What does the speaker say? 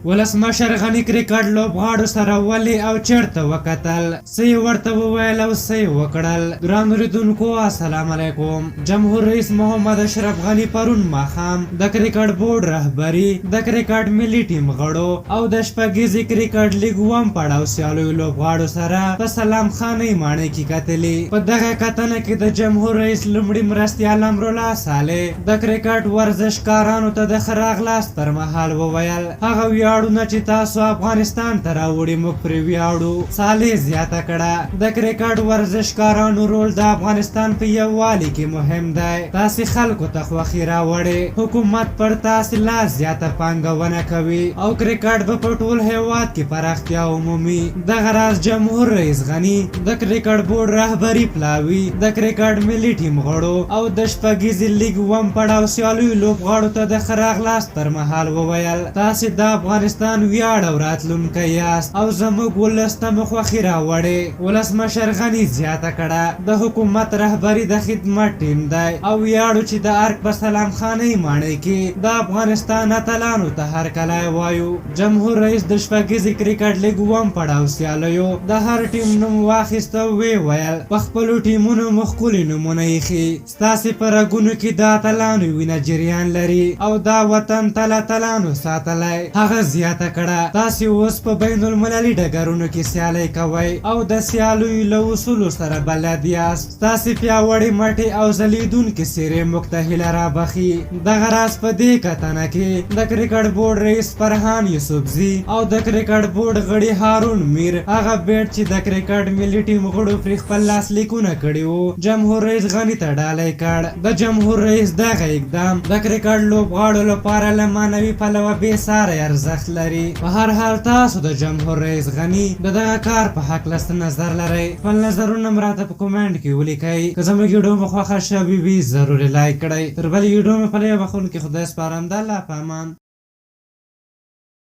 ولسمشر غني کرکټ لوبغاړو سره ولې او چیرته وکتل، څه یې ورته وویل او څه یې وکړل. ګران اورېدونکو السلام علیکم. جمهور رئیس محمد اشرف غني پرون ماښام د کرکټ بورډ رهبري، د کرکټ ملي ټیم غړو او د شپږیزې کرکټ لیګ اووم پړاو سیالیو لوبغاړو سره په سلام خانۍ ماڼۍ کې کتلې. په دغه کتنه کې د جمهور رئیس لومړي مرستیال امرالله صالح د کرکټ ورزشکارانو ته د ښه راغلاست پر مهال وویل هغه ویاړونه چې تاسو افغانستان ته راوړي موږ پرې ویاړو. صالح زیاته کړه د کرکټ ورزشکارانو رول د افغانستان په یووالي کې مهم دی. تاسې خلکو ته خوښي راوړې، حکومت پر تاسې لا زیاته پانګونه کوي او کرکټ به په ټول هیواد کې پراختیا ومومي. دغه راز جمهور رئیس غني د کرکټ بورډ رهبري پلاوي، د کرکټ ملي ټیم غړو او د شپږیزې لیګ اووم پړاو سیالیو لوبغاړو ته د ښه راغلاست پر مهال وویل تاسې د افغانستان ویاړ او راتلونکی یاست او زموږ ولس ته مو خوښي راوړې. ولسمشر غني زیاته کړه د حکومت رهبري د خدمت ټیم دی او ویاړو چې د ارګ په سلام خانۍ ماڼۍ کې د افغانستان اتلانو ته هرکلی وایو. جمهور رئیس د شپږیزې کرکټ لیګ اووم پړاو سیالیو د هر ټیم نوم واخیسته او ویې ویل په خپلو ټیمونو مو ښکلي نومونه ایښي، ستاسې په رګونو کې د اتلانو وینه جریان لري او دا وطن تل اتلانو ساتلی. هغه زیاته کړه تاسې اوس په بین المللي ډګرونو کې سیالۍ کوئ او د سیالیو له اصولو سره بلد یاست. ستاسې پیاوړې مټې او ځلیدونکې څېرې موږ ته هیله رابخي. دغه راز په دې کتنه کې د کرکټ بورډ رئیس فرحان یوسفزي او د کرکټ بورډ غړي هارون میر هغه بیټ چې د کرکټ ملي ټیم غړو پرې خپل لاسلیکونه کړي وو جمهور رئیس غني ته ډالۍ کړ. د جمهور رئیس دغه اقدام د کرکټ لوبغاړو لپاره له معنوي پلوه بې ساری ارزښت لري. په هر حال تاسو د جمهور رئیس غني د دغه کار په هکله څه نظر لرئ؟ خپل نظرونه م راته په کومنټ کې ولیکئ. که زموږ ویډیو مو خوښه شوې وي ضروري لایک کړئ. تر بلې ویډیو مې په لویه بخښونکي خدای سپارم. د الله په امان.